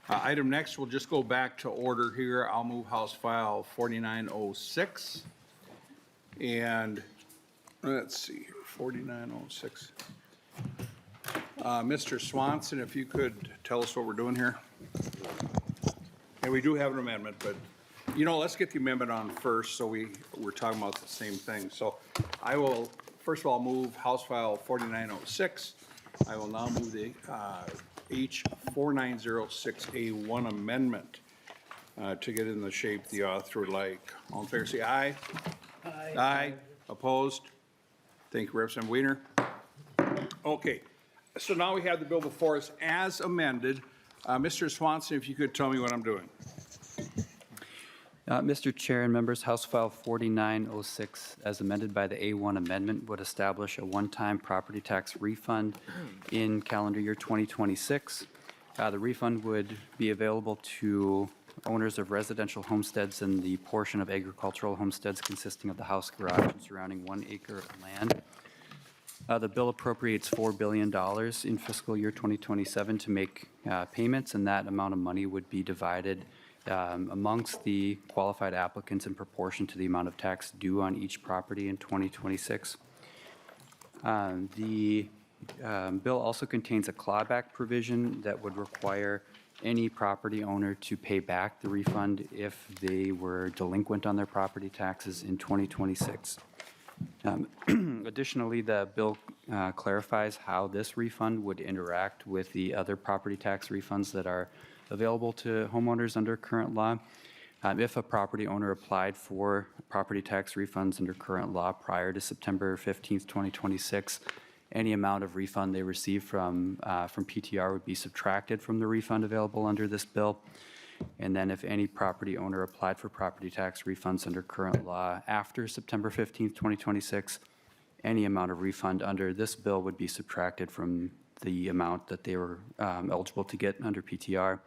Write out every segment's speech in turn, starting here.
Item next, we'll just go back to order here. I'll move House File 4906. And let's see here, 4906. Mr. Swanson, if you could tell us what we're doing here. And we do have an amendment, but, let's get the amendment on first so we're talking about the same thing. So I will, first of all, move House File 4906. I will now move the H4906A1 amendment to get in the shape the author would like. All in favor, say aye. Aye. Aye. Opposed? Thank you, Representative Weiner. Okay, so now we have the bill before us as amended. Mr. Swanson, if you could tell me what I'm doing. Mr. Chair and members, House File 4906, as amended by the A1 amendment, would establish a one-time property tax refund in calendar year 2026. The refund would be available to owners of residential homesteads and the portion of agricultural homesteads consisting of the house, garage, and surrounding 1 acre of land. The bill appropriates $4 billion in fiscal year 2027 to make payments, and that amount of money would be divided amongst the qualified applicants in proportion to the amount of tax due on each property in 2026. The bill also contains a clawback provision that would require any property owner to pay back the refund if they were delinquent on their property taxes in 2026. Additionally, the bill clarifies how this refund would interact with the other property tax refunds that are available to homeowners under current law. If a property owner applied for property tax refunds under current law prior to September 15th, 2026, any amount of refund they receive from PTR would be subtracted from the refund available under this bill. And then if any property owner applied for property tax refunds under current law after September 15th, 2026, any amount of refund under this bill would be subtracted from the amount that they were eligible to get under PTR.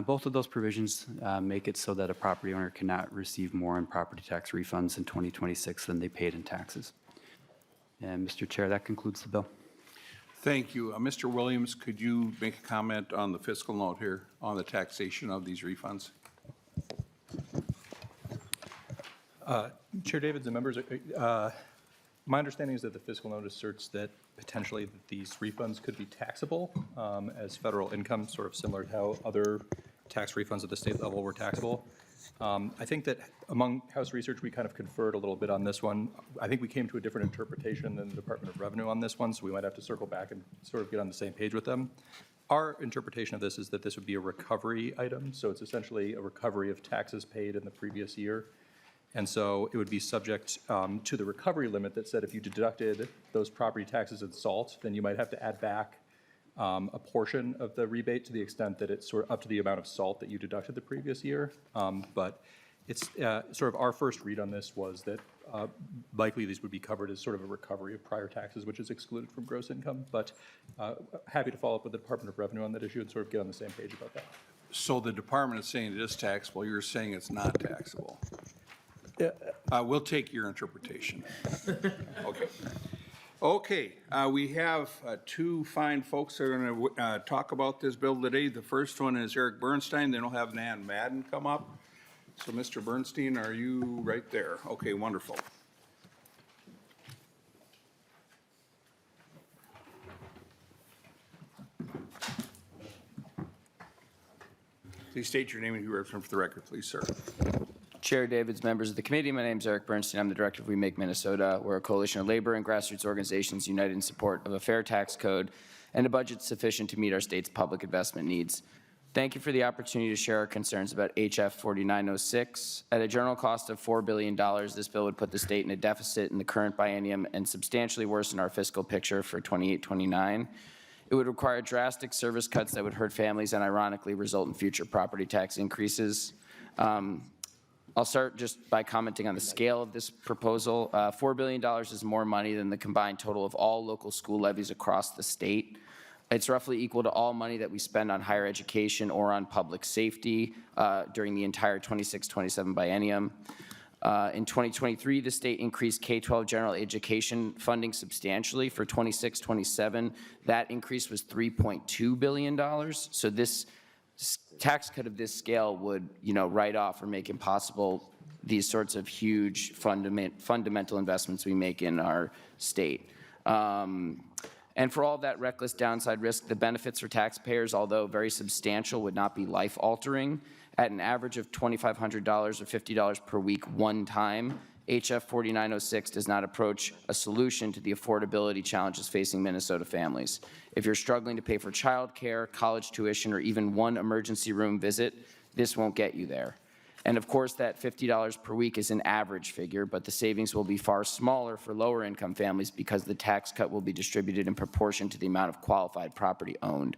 Both of those provisions make it so that a property owner cannot receive more in property tax refunds in 2026 than they paid in taxes. And Mr. Chair, that concludes the bill. Thank you. Mr. Williams, could you make a comment on the fiscal note here on the taxation of these refunds? Chair Davids and members, my understanding is that the fiscal note asserts that potentially that these refunds could be taxable as federal income, sort of similar to how other tax refunds at the state level were taxable. I think that among House research, we kind of conferred a little bit on this one. I think we came to a different interpretation than the Department of Revenue on this one, so we might have to circle back and sort of get on the same page with them. Our interpretation of this is that this would be a recovery item, so it's essentially a recovery of taxes paid in the previous year. And so it would be subject to the recovery limit that said if you deducted those property taxes and salt, then you might have to add back a portion of the rebate to the extent that it's sort of up to the amount of salt that you deducted the previous year. But it's sort of our first read on this was that likely these would be covered as sort of a recovery of prior taxes, which is excluded from gross income. But happy to follow up with the Department of Revenue on that issue and sort of get on the same page about that. So the department is saying it is taxable. You're saying it's not taxable. We'll take your interpretation. Okay. Okay, we have two fine folks that are going to talk about this bill today. The first one is Eric Bernstein. Then we'll have Nan Madden come up. So, Mr. Bernstein, are you right there? Okay, wonderful. Please state your name and your representative for the record, please, sir. Chair Davids, members of the committee, my name is Eric Bernstein. I'm the director of We Make Minnesota. We're a coalition of labor and grassroots organizations united in support of a fair tax code and a budget sufficient to meet our state's public investment needs. Thank you for the opportunity to share our concerns about HF 4906. At a general cost of $4 billion, this bill would put the state in a deficit in the current biennium and substantially worsen our fiscal picture for 28-29. It would require drastic service cuts that would hurt families and ironically result in future property tax increases. I'll start just by commenting on the scale of this proposal. $4 billion is more money than the combined total of all local school levies across the state. It's roughly equal to all money that we spend on higher education or on public safety during the entire 26-27 biennium. In 2023, the state increased K-12 general education funding substantially. For 26-27, that increase was $3.2 billion. So this tax cut of this scale would, write off or make impossible these sorts of huge fundamental investments we make in our state. And for all that reckless downside risk, the benefits for taxpayers, although very substantial, would not be life-altering. At an average of $2,500 or $50 per week one time, HF 4906 does not approach a solution to the affordability challenges facing Minnesota families. If you're struggling to pay for childcare, college tuition, or even one emergency room visit, this won't get you there. And of course, that $50 per week is an average figure, but the savings will be far smaller for lower income families because the tax cut will be distributed in proportion to the amount of qualified property owned.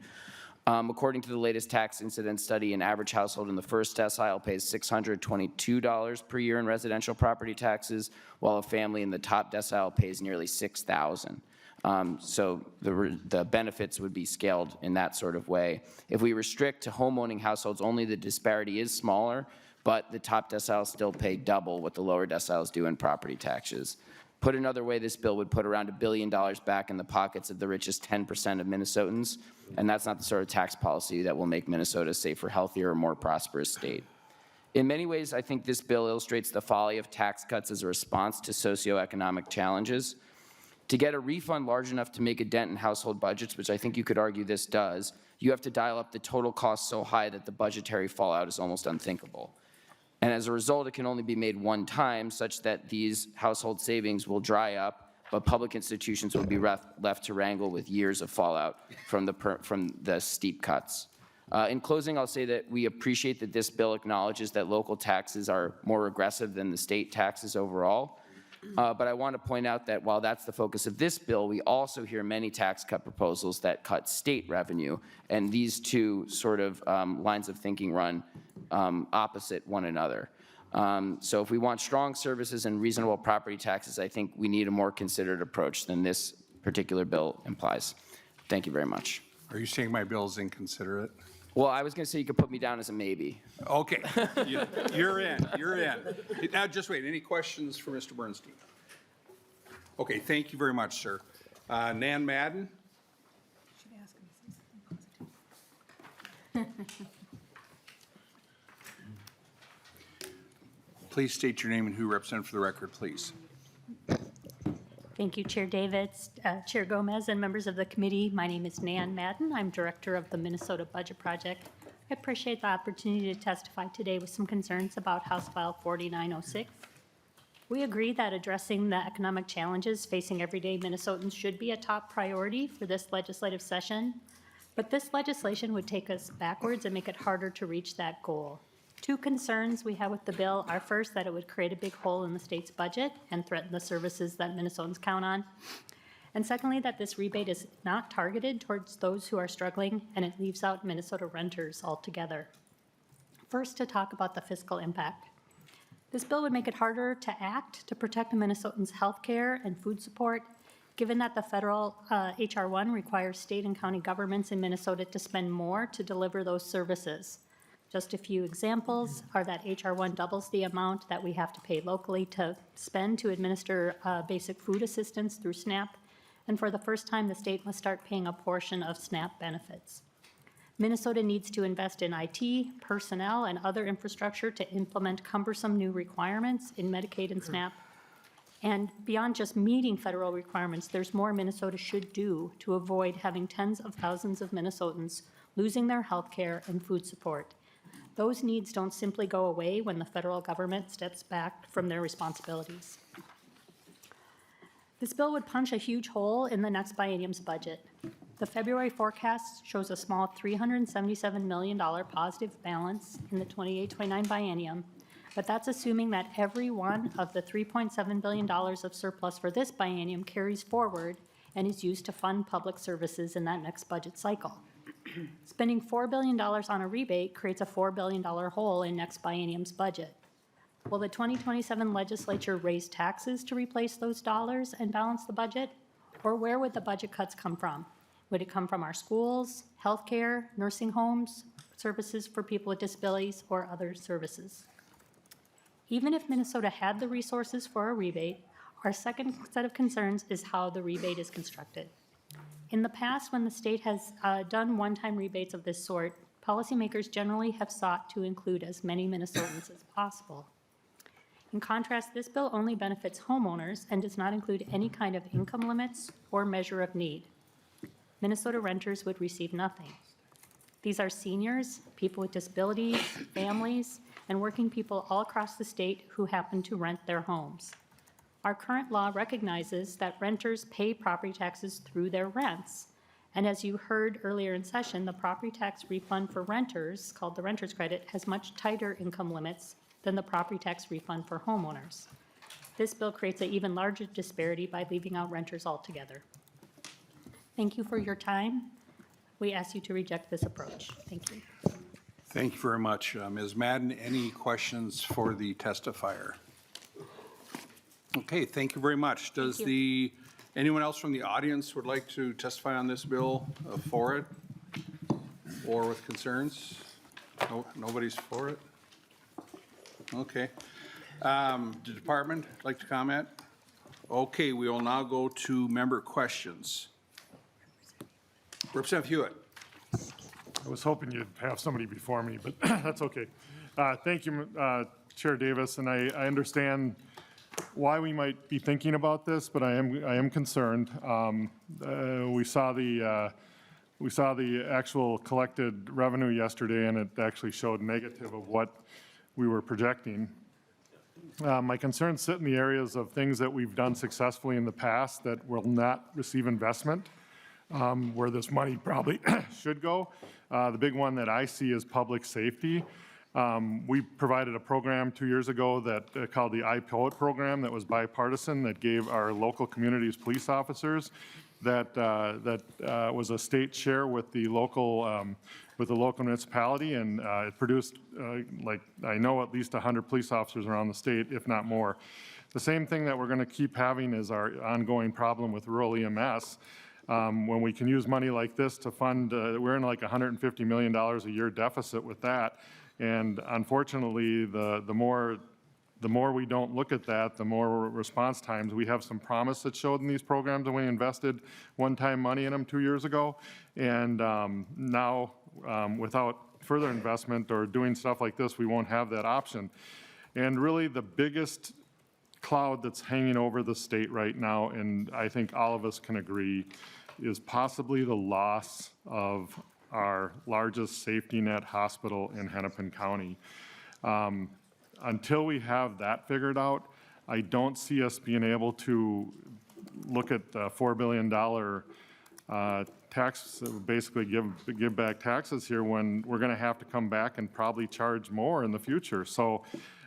According to the latest tax incidence study, an average household in the first decile pays $622 per year in residential property taxes, while a family in the top decile pays nearly $6,000. So the benefits would be scaled in that sort of way. If we restrict to homeowning households only, the disparity is smaller, but the top deciles still pay double what the lower deciles do in property taxes. Put another way, this bill would put around $1 billion back in the pockets of the richest 10% of Minnesotans, and that's not the sort of tax policy that will make Minnesota a safer, healthier, or more prosperous state. In many ways, I think this bill illustrates the folly of tax cuts as a response to socioeconomic challenges. To get a refund large enough to make a dent in household budgets, which I think you could argue this does, you have to dial up the total cost so high that the budgetary fallout is almost unthinkable. And as a result, it can only be made one time, such that these household savings will dry up, but public institutions will be left to wrangle with years of fallout from the steep cuts. In closing, I'll say that we appreciate that this bill acknowledges that local taxes are more aggressive than the state taxes overall. But I want to point out that while that's the focus of this bill, we also hear many tax cut proposals that cut state revenue, and these two sort of lines of thinking run opposite one another. So if we want strong services and reasonable property taxes, I think we need a more considered approach than this particular bill implies. Thank you very much. Are you saying my bill is inconsiderate? Well, I was going to say you could put me down as a maybe. Okay, you're in, you're in. Now, just wait, any questions for Mr. Bernstein? Okay, thank you very much, sir. Nan Madden? Please state your name and who you represent for the record, please. Thank you, Chair Davids, Chair Gomez, and members of the committee. My name is Nan Madden. I'm Director of the Minnesota Budget Project. I appreciate the opportunity to testify today with some concerns about House File 4906. We agree that addressing the economic challenges facing everyday Minnesotans should be a top priority for this legislative session, but this legislation would take us backwards and make it harder to reach that goal. Two concerns we have with the bill are first, that it would create a big hole in the state's budget and threaten the services that Minnesotans count on. And secondly, that this rebate is not targeted towards those who are struggling, and it leaves out Minnesota renters altogether. First, to talk about the fiscal impact. This bill would make it harder to act to protect Minnesotans' health care and food support, given that the federal H.R. 1 requires state and county governments in Minnesota to spend more to deliver those services. Just a few examples are that H.R. 1 doubles the amount that we have to pay locally to spend to administer basic food assistance through SNAP, and for the first time, the state must start paying a portion of SNAP benefits. Minnesota needs to invest in IT, personnel, and other infrastructure to implement cumbersome new requirements in Medicaid and SNAP. And beyond just meeting federal requirements, there's more Minnesota should do to avoid having tens of thousands of Minnesotans losing their health care and food support. Those needs don't simply go away when the federal government steps back from their responsibilities. This bill would punch a huge hole in the next biennium's budget. The February forecast shows a small $377 million positive balance in the 28-29 biennium, but that's assuming that every one of the $3.7 billion of surplus for this biennium carries forward and is used to fund public services in that next budget cycle. Spending $4 billion on a rebate creates a $4 billion hole in next biennium's budget. Will the 2027 legislature raise taxes to replace those dollars and balance the budget? Or where would the budget cuts come from? Would it come from our schools, healthcare, nursing homes, services for people with disabilities, or other services? Even if Minnesota had the resources for a rebate, our second set of concerns is how the rebate is constructed. In the past, when the state has done one-time rebates of this sort, policymakers generally have sought to include as many Minnesotans as possible. In contrast, this bill only benefits homeowners and does not include any kind of income limits or measure of need. Minnesota renters would receive nothing. These are seniors, people with disabilities, families, and working people all across the state who happen to rent their homes. Our current law recognizes that renters pay property taxes through their rents. And as you heard earlier in session, the property tax refund for renters, called the renter's credit, has much tighter income limits than the property tax refund for homeowners. This bill creates an even larger disparity by leaving out renters altogether. Thank you for your time. We ask you to reject this approach. Thank you. Thank you very much. Ms. Madden, any questions for the testifier? Okay, thank you very much. Does anyone else from the audience would like to testify on this bill for it or with concerns? No, nobody's for it? Okay. The department like to comment? Okay, we will now go to member questions. Representative Hewitt. I was hoping you'd have somebody before me, but that's okay. Thank you, Chair Davis, and I understand why we might be thinking about this, but I am concerned. We saw the actual collected revenue yesterday, and it actually showed negative of what we were projecting. My concerns sit in the areas of things that we've done successfully in the past that will not receive investment, where this money probably should go. The big one that I see is public safety. We provided a program 2 years ago that called the iPoet program that was bipartisan, that gave our local communities police officers that was a state share with the local municipality, and it produced like I know at least 100 police officers around the state, if not more. The same thing that we're going to keep having is our ongoing problem with rural EMS. When we can use money like this to fund, we're in like $150 million a year deficit with that. And unfortunately, the more we don't look at that, the more response times. We have some promise that showed in these programs, and we invested one-time money in them 2 years ago. And now, without further investment or doing stuff like this, we won't have that option. And really, the biggest cloud that's hanging over the state right now, and I think all of us can agree, is possibly the loss of our largest safety net hospital in Hennepin County. Until we have that figured out, I don't see us being able to look at the $4 billion tax, basically give back taxes here, when we're going to have to come back and probably charge more in the future. So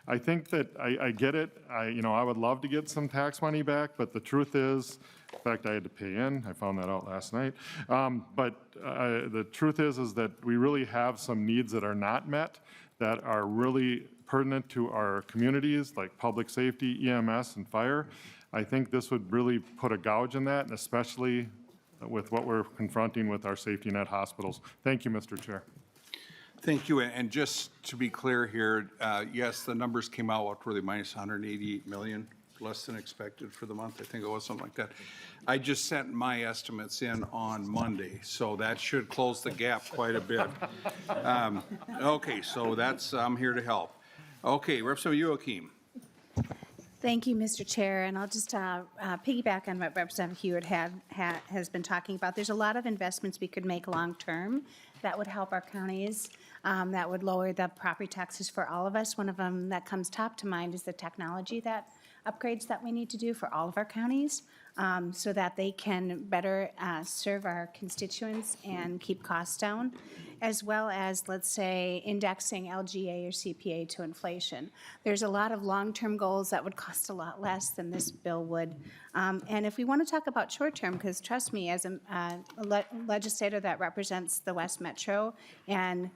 I think that I get it. I would love to get some tax money back, but the truth is, in fact, I had to pay in. I found that out last night. But the truth is that we really have some needs that are not met, that are really pertinent to our communities, like public safety, EMS, and fire. I think this would really put a gouge in that, and especially with what we're confronting with our safety net hospitals. Thank you, Mr. Chair. Thank you. And just to be clear here, yes, the numbers came out, what were they, minus 188 million, less than expected for the month. I think it was something like that. I just sent my estimates in on Monday, so that should close the gap quite a bit. Okay, so I'm here to help. Okay, Representative Joachim. Thank you, Mr. Chair, and I'll just piggyback on what Representative Hewitt has been talking about. There's a lot of investments we could make long-term that would help our counties, that would lower the property taxes for all of us. One of them that comes top to mind is the technology upgrades that we need to do for all of our counties, so that they can better serve our constituents and keep costs down, as well as, let's say, indexing LGA or CPA to inflation. There's a lot of long-term goals that would cost a lot less than this bill would. And if we want to talk about short-term, because trust me, as a legislator that represents the West Metro and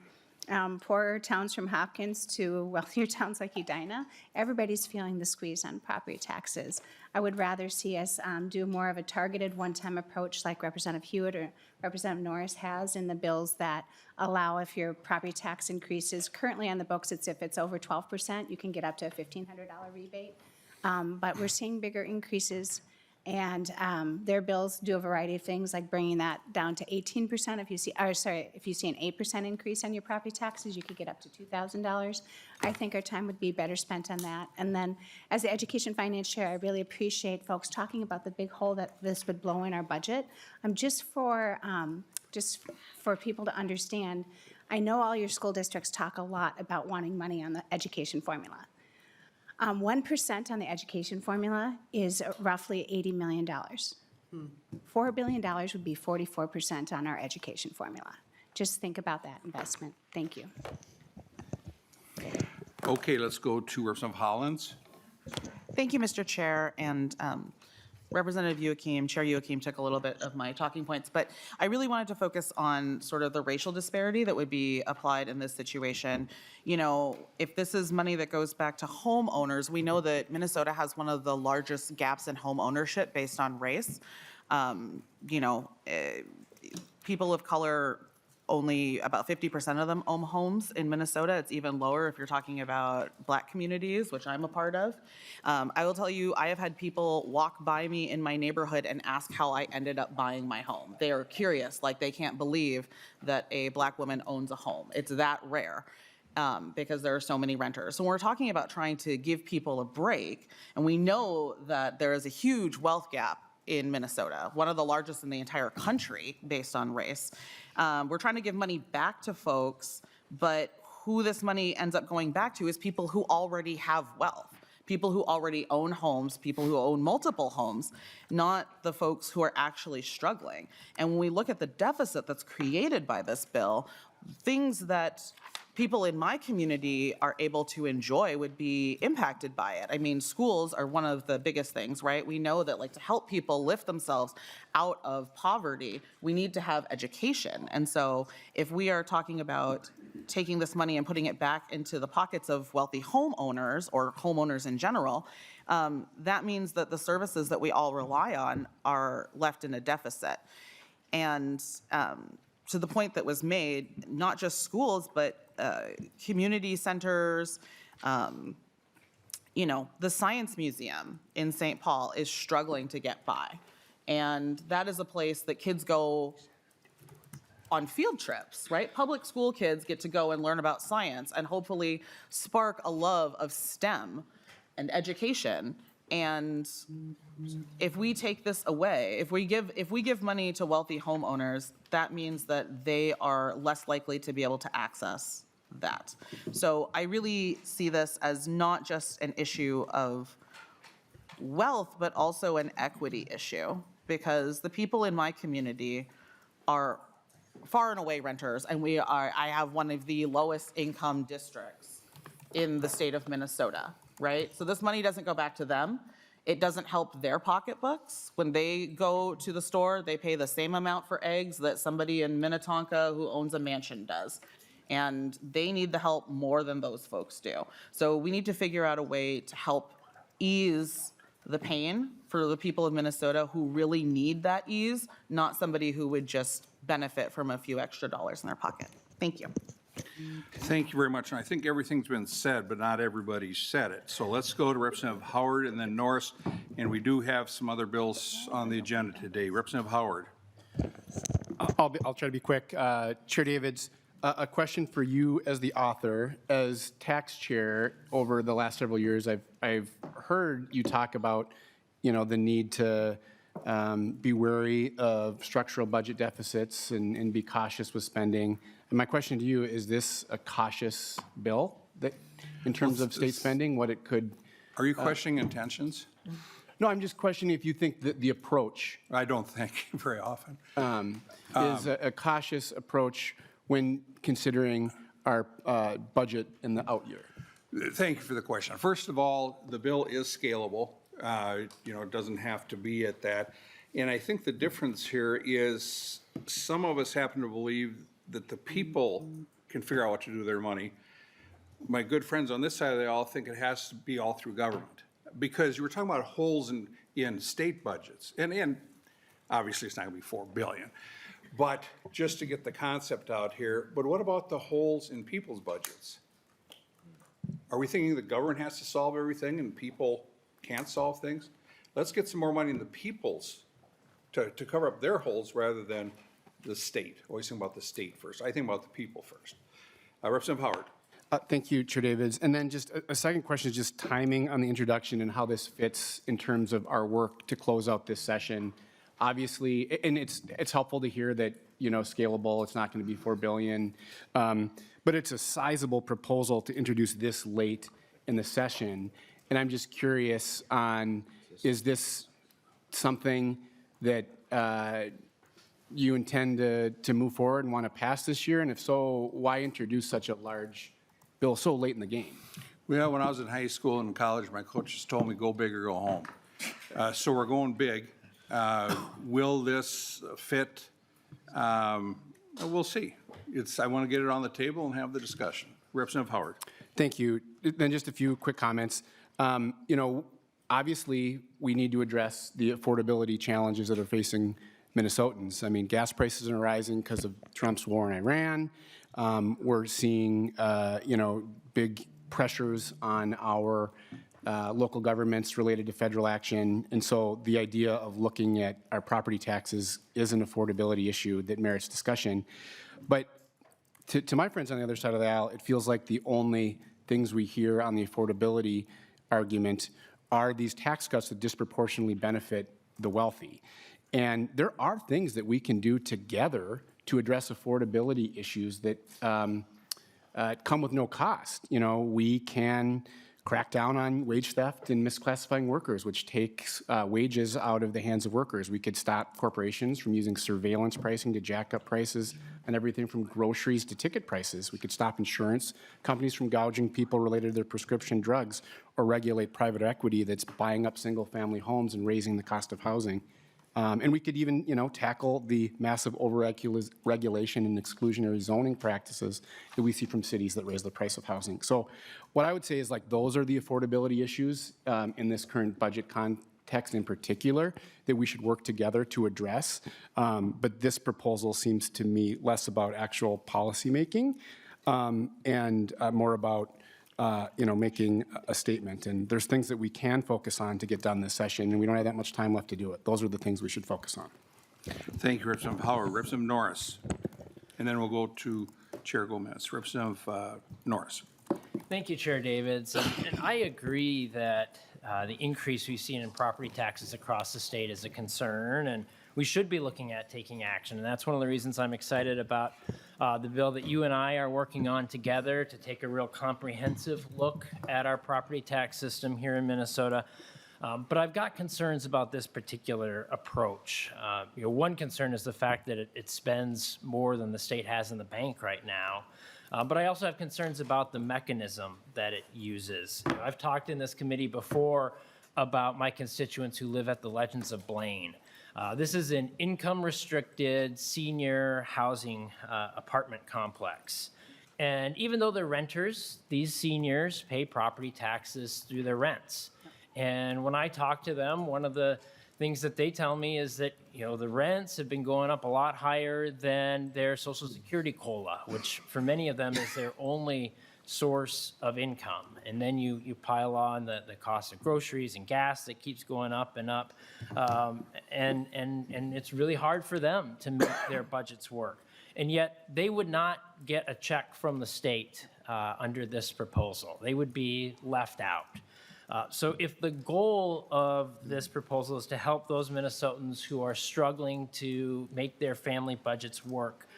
poorer towns from Hopkins to wealthier towns like Edina, everybody's feeling the squeeze on property taxes. I would rather see us do more of a targeted one-time approach like Representative Hewitt or Representative Norris has in the bills that allow, if your property tax increases, currently on the books, if it's over 12%, you can get up to a $1,500 rebate. But we're seeing bigger increases And their bills do a variety of things, like bringing that down to 18% if you see, or sorry, if you see an 8% increase on your property taxes, you could get up to $2,000. I think our time would be better spent on that. And then, as the Education Finance Chair, I really appreciate folks talking about the big hole that this would blow in our budget. Just for people to understand, I know all your school districts talk a lot about wanting money on the education formula. 1% on the education formula is roughly $80 million. $4 billion would be 44% on our education formula. Just think about that investment. Thank you. Okay, let's go to Representative Hollins. Thank you, Mr. Chair, and Representative Joachim, Chair Joachim took a little bit of my talking points, but I really wanted to focus on sort of the racial disparity that would be applied in this situation. You know, if this is money that goes back to homeowners, we know that Minnesota has one of the largest gaps in home ownership based on race. People of color, only about 50% of them own homes in Minnesota. It's even lower if you're talking about Black communities, which I'm a part of. I will tell you, I have had people walk by me in my neighborhood and ask how I ended up buying my home. They are curious, like they can't believe that a Black woman owns a home. It's that rare. Because there are so many renters. So we're talking about trying to give people a break, and we know that there is a huge wealth gap in Minnesota, one of the largest in the entire country based on race. We're trying to give money back to folks, but who this money ends up going back to is people who already have wealth, people who already own homes, people who own multiple homes, not the folks who are actually struggling. And when we look at the deficit that's created by this bill, things that people in my community are able to enjoy would be impacted by it. I mean, schools are one of the biggest things, right? We know that, like, to help people lift themselves out of poverty, we need to have education. And so if we are talking about taking this money and putting it back into the pockets of wealthy homeowners or homeowners in general, that means that the services that we all rely on are left in a deficit. And to the point that was made, not just schools, but community centers, the Science Museum in St. Paul is struggling to get by. And that is a place that kids go on field trips, right? Public school kids get to go and learn about science and hopefully spark a love of STEM and education. And if we take this away, if we give money to wealthy homeowners, that means that they are less likely to be able to access that. So I really see this as not just an issue of wealth, but also an equity issue, because the people in my community are far and away renters, and I have one of the lowest income districts in the state of Minnesota, right? So this money doesn't go back to them. It doesn't help their pocketbooks. When they go to the store, they pay the same amount for eggs that somebody in Minnetonka who owns a mansion does. And they need the help more than those folks do. So we need to figure out a way to help ease the pain for the people of Minnesota who really need that ease, not somebody who would just benefit from a few extra dollars in their pocket. Thank you. Thank you very much. And I think everything's been said, but not everybody said it. So let's go to Representative Howard and then Norris. And we do have some other bills on the agenda today. Representative Howard. I'll try to be quick. Chair Davids, a question for you as the author. As tax chair over the last several years, I've heard you talk about, the need to be wary of structural budget deficits and be cautious with spending. And my question to you, is this a cautious bill that, in terms of state spending, what it could? Are you questioning intentions? No, I'm just questioning if you think that the approach I don't think very often. is a cautious approach when considering our budget in the out year. Thank you for the question. First of all, the bill is scalable. It doesn't have to be at that. And I think the difference here is some of us happen to believe that the people can figure out what to do with their money. My good friends on this side of the aisle think it has to be all through government. Because you were talking about holes in state budgets. And obviously it's not going to be $4 billion. But just to get the concept out here, but what about the holes in people's budgets? Are we thinking the government has to solve everything and people can't solve things? let's get some more money in the people's, to cover up their holes rather than the state. Always think about the state first. I think about the people first. Representative Howard. Thank you, Chair Davids. And then just a second question is just timing on the introduction and how this fits in terms of our work to close out this session. Obviously, and it's helpful to hear that, you know, scalable, it's not going to be $4 billion. But it's a sizable proposal to introduce this late in the session. And I'm just curious on, is this something that you intend to move forward and want to pass this year? And if so, why introduce such a large bill so late in the game? Well, when I was in high school and college, my coaches told me, go big or go home. So we're going big. Will this fit? We'll see. I want to get it on the table and have the discussion. Representative Howard. Thank you. Then just a few quick comments. You know, obviously, we need to address the affordability challenges that are facing Minnesotans. I mean, gas prices are rising because of Trump's war in Iran. We're seeing, you know, big pressures on our local governments related to federal action. And so the idea of looking at our property taxes is an affordability issue that merits discussion. But to my friends on the other side of the aisle, it feels like the only things we hear on the affordability argument are these tax cuts that disproportionately benefit the wealthy. And there are things that we can do together to address affordability issues that come with no cost. You know, we can crack down on wage theft and misclassifying workers, which takes wages out of the hands of workers. We could stop corporations from using surveillance pricing to jack up prices on everything from groceries to ticket prices. We could stop insurance companies from gouging people related to their prescription drugs, or regulate private equity that's buying up single-family homes and raising the cost of housing. And we could even, you know, tackle the massive over-regulation and exclusionary zoning practices that we see from cities that raise the price of housing. So what I would say is, like, those are the affordability issues in this current budget context in particular that we should work together to address. But this proposal seems to me less about actual policymaking and more about you know, making a statement. And there's things that we can focus on to get done this session, and we don't have that much time left to do it. Those are the things we should focus on. Thank you, Representative Howard. Representative Norris. And then we'll go to Chair Gomez. Representative Norris. Thank you, Chair Davids. And I agree that the increase we've seen in property taxes across the state is a concern, and we should be looking at taking action. And that's one of the reasons I'm excited about the bill that you and I are working on together to take a real comprehensive look at our property tax system here in Minnesota. But I've got concerns about this particular approach. You know, one concern is the fact that it spends more than the state has in the bank right now. But I also have concerns about the mechanism that it uses. You know, I've talked in this committee before about my constituents who live at the Legends of Blaine. This is an income-restricted senior housing apartment complex. And even though they're renters, these seniors pay property taxes through their rents. And when I talk to them, one of the things that they tell me is that, you know, the rents have been going up a lot higher than their Social Security COLA, which for many of them is their only source of income. And then you pile on the cost of groceries and gas that keeps going up and up. And it's really hard for them to make their budgets work. And yet they would not get a check from the state under this proposal. They would be left out. So if the goal of this proposal is to help those Minnesotans who are struggling to make their family budgets work,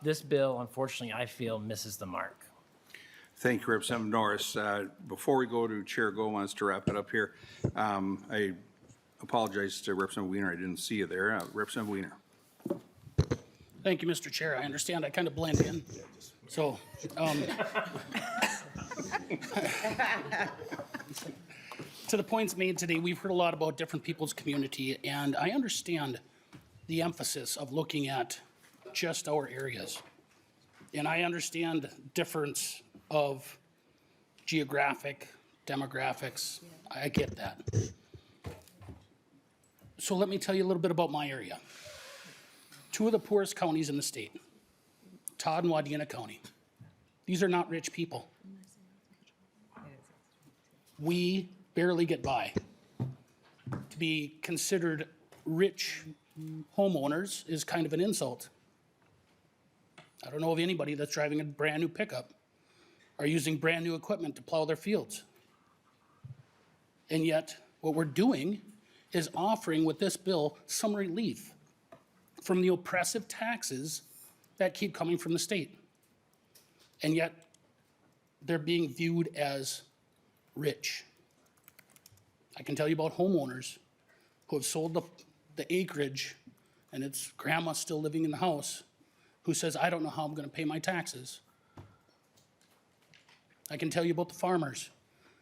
this bill, unfortunately, I feel misses the mark. Thank you, Representative Norris. Before we go to Chair Gomez to wrap it up here, I apologize to Representative Wiener. I didn't see you there. Representative Wiener. Thank you, Mr. Chair. I understand I kind of blend in. So, to the points made today, we've heard a lot about different people's community, and I understand the emphasis of looking at just our areas. And I understand difference of geographic, demographics. I get that. So let me tell you a little bit about my area. Two of the poorest counties in the state, Todd and Wadena County. These are not rich people. We barely get by. to be considered rich homeowners is kind of an insult. I don't know of anybody that's driving a brand-new pickup or using brand-new equipment to plow their fields. And yet, what we're doing is offering with this bill some relief from the oppressive taxes that keep coming from the state. And yet, they're being viewed as rich. I can tell you about homeowners who have sold the acreage, and it's grandma still living in the house, who says, I don't know how I'm gonna pay my taxes. I can tell you about the farmers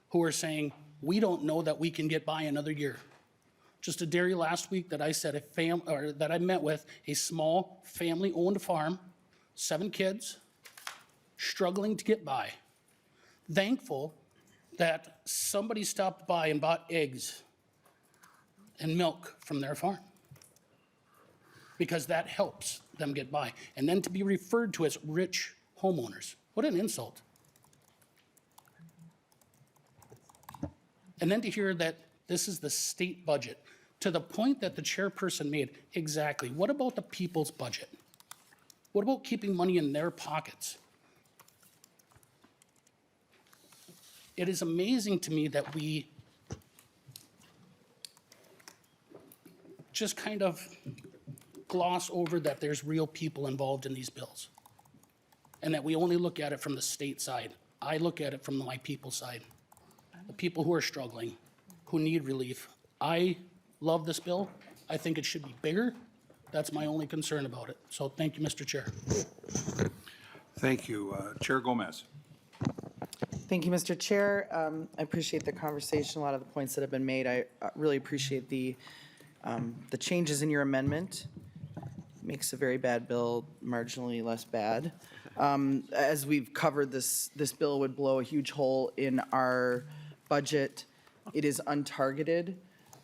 who are saying, we don't know that we can get by another year. Just a dairy last week that I said that I met with a small family-owned farm, 7 kids, struggling to get by. Thankful that somebody stopped by and bought eggs and milk from their farm, because that helps them get by. And then to be referred to as rich homeowners, what an insult. And then to hear that this is the state budget, to the point that the chairperson made, exactly, what about the people's budget? What about keeping money in their pockets? It is amazing to me that we just kind of gloss over that there's real people involved in these bills, and that we only look at it from the state side. I look at it from my people side, the people who are struggling, who need relief. I love this bill. I think it should be bigger. That's my only concern about it. So thank you, Mr. Chair. Thank you. Chair Gomez. Thank you, Mr. Chair. I appreciate the conversation, a lot of the points that have been made. I really appreciate the changes in your amendment. Makes a very bad bill marginally less bad. As we've covered, this bill would blow a huge hole in our budget. It is untargeted.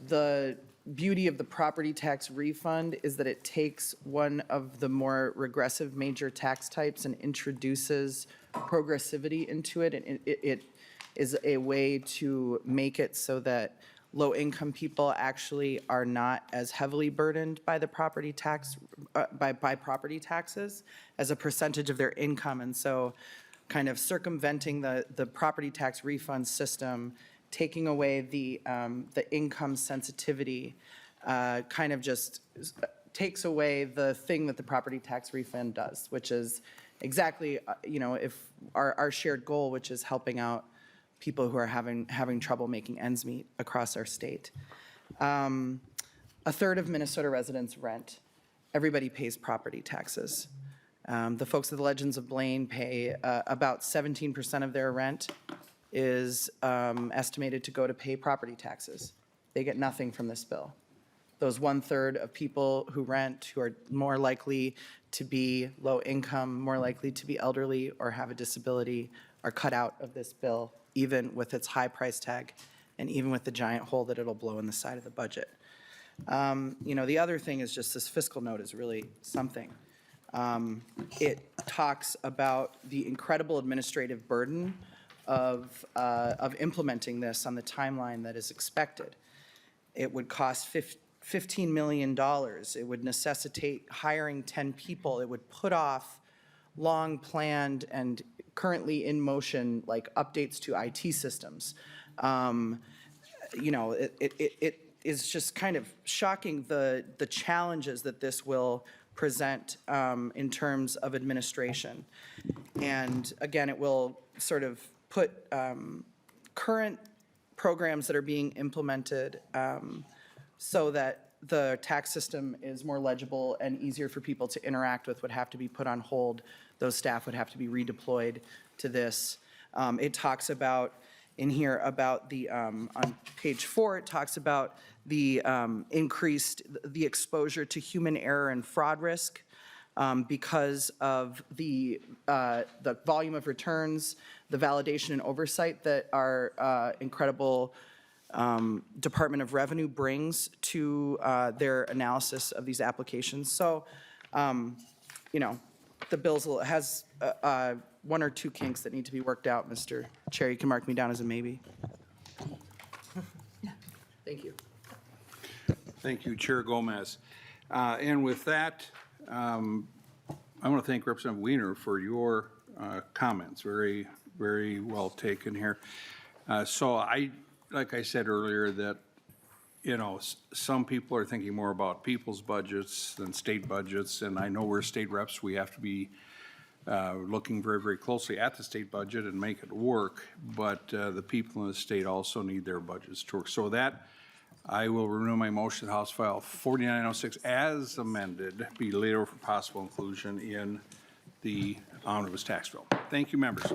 The beauty of the property tax refund is that it takes one of the more regressive major tax types and introduces progressivity into it. And it is a way to make it so that low-income people actually are not as heavily burdened by the property tax, by property taxes as a percentage of their income. And so kind of circumventing the property tax refund system, taking away the income sensitivity, kind of just takes away the thing that the property tax refund does, which is exactly, if our shared goal, which is helping out people who are having trouble making ends meet across our state. A third of Minnesota residents rent. Everybody pays property taxes. The folks at the Legends of Blaine pay about 17% of their rent is estimated to go to pay property taxes. They get nothing from this bill. Those 1/3 of people who rent, who are more likely to be low income, more likely to be elderly or have a disability, are cut out of this bill, even with its high price tag and even with the giant hole that it'll blow in the side of the budget. The other thing is just this fiscal note is really something. It talks about the incredible administrative burden of implementing this on the timeline that is expected. It would cost $15 million. It would necessitate hiring 10 people. It would put off long-planned and currently in motion, like updates to IT systems. It is just kind of shocking the challenges that this will present in terms of administration. And again, it will sort of put current programs that are being implemented so that the tax system is more legible and easier for people to interact with would have to be put on hold. Those staff would have to be redeployed to this. It talks about, in here, about the, on page 4, it talks about the the exposure to human error and fraud risk because of the volume of returns, the validation and oversight that our incredible Department of Revenue brings to their analysis of these applications. So, the bill has 1 or 2 kinks that need to be worked out, Mr. Chair. You can mark me down as a maybe. Thank you. Thank you, Chair Gomez. And with that, I want to thank Representative Weiner for your comments. Very, very well taken here. So like I said earlier, that, you know, some people are thinking more about people's budgets than state budgets, and I know we're state reps, we have to be looking very, very closely at the state budget and make it work, but the people in the state also need their budgets to work. So that, I will renew my motion, House File 4906 as amended, be laid over for possible inclusion in the omnibus tax bill. Thank you, members.